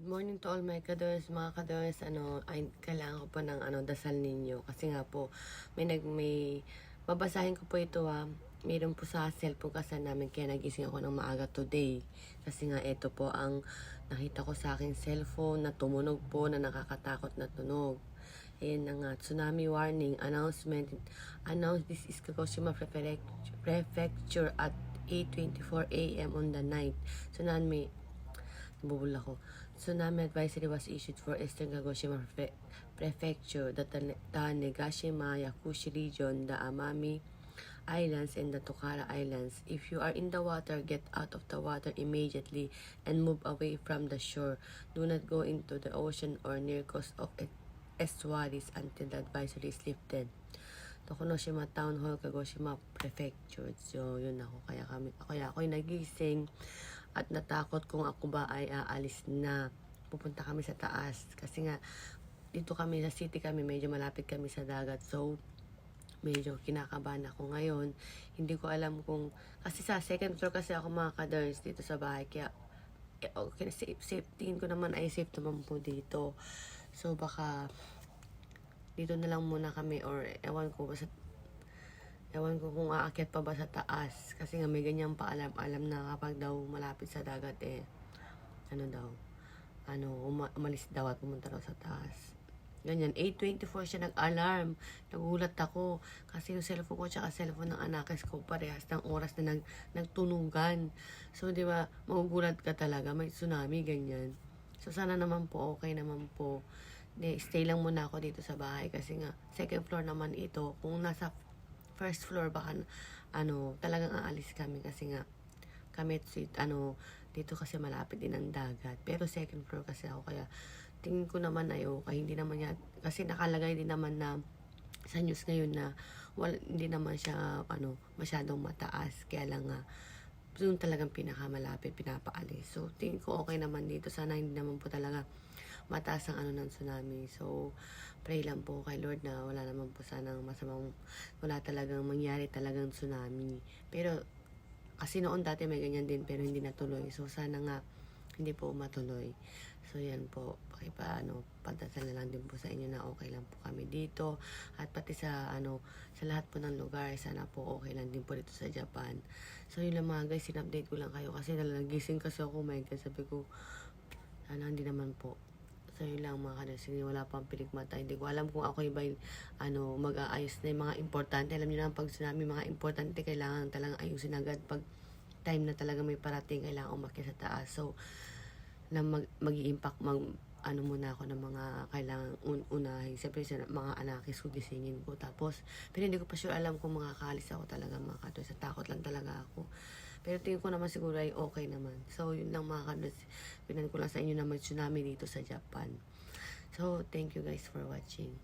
Good morning to all my kadors, mga kadors. Ay, kailangan ko po ng dasal ninyo kasi nga po may babasahin ko po ito Mayroon po sa cellphone kasi namin kaya nagising ako ng maaga today. Kasi nga ito po ang nakita ko sa aking cellphone na tumunog po na nakakatakot na tunog. Ayan na nga, tsunami warning announcement. This is Kagoshima Prefecture at 8:24 a.m. on the night. Bubula ko. Tsunami advisory was issued for Eastern Kagoshima Prefecture, the Tanegashima, Yakushi region, the Amami Islands, and the Tokara Islands. If you are in the water, get out of the water immediately and move away from the shore. Do not go into the ocean or near coast of estuaries until the advisory is lifted. Tokunoshima Town Hall, Kagoshima Prefecture. So, yun ako. Kaya ako'y nagising at natakot kung ako ba ay aalis na. Pupunta kami sa taas. Kasi nga, dito kami sa city kami, medyo malapit kami sa dagat. So, medyo kinakabahan ako ngayon. Hindi ko alam kung, kasi sa second floor kasi ako mga kaders dito sa bahay. Kaya, okay, safe. Tingin ko naman ay safe naman po dito. So, baka dito na lang muna kami or ewan ko kung aakyat pa ba sa taas. Kasi nga may ganyan pa alam na kapag daw malapit sa dagat umalis daw at pumunta daw sa taas. Ganyan, 8:24 siya nag-alarm. Nagulat ako. Kasi yung cellphone ko tsaka cellphone ng anakis ko parehas ng oras na nagtunugan. So, di ba, magugulat ka talaga. May tsunami, ganyan. So, sana naman po, okay naman po. Stay lang muna ako dito sa bahay kasi nga, second floor naman ito. Kung nasa first floor, baka, talagang aalis kami kasi nga, kami, dito kasi malapit din ang dagat. Pero second floor kasi ako, kaya tingin ko naman ay okay. Hindi naman yan, kasi nakalagay din naman na sa news ngayon na hindi naman siya masyadong mataas. Kaya lang nga, yung talagang pinakamalapit, pinapaalis. So, tingin ko okay naman dito. Sana hindi naman po talaga mataas ang ng tsunami. So, pray lang po kay Lord na wala naman po sanang wala talagang mangyari talagang tsunami. Pero, kasi noon dati may ganyan din pero hindi natuloy. So, sana nga hindi po matuloy. So, yan po. Padasal na lang din po sa inyo na okay lang po kami dito. At pati sa lahat po ng lugar, sana po okay lang din po dito sa Japan. So, yun lang mga guys, sin-update ko lang kayo kasi nagising kasi ako, my God, sabi ko, sana hindi naman po. So, yun lang mga kadasing, wala pang pilikmata. Hindi ko alam kung ako iba mag-aayos na yung mga importante. Alam niyo na pag tsunami, mga importante, kailangan talagang ayusin agad. Pag time na talaga may parating, kailangan umakyat sa taas. So, na mag-i-impact, muna ako ng mga kailangan unahin. Siyempre, sa mga anakis ko, gisingin ko. Tapos, pero hindi ko pa sure alam kung makakaalis ako talaga mga kadros. Sa takot lang talaga ako. Pero tingin ko naman siguro ay okay naman. So, yun lang mga kadros. Pinan ko lang sa inyo na may tsunami dito sa Japan. So, thank you guys for watching.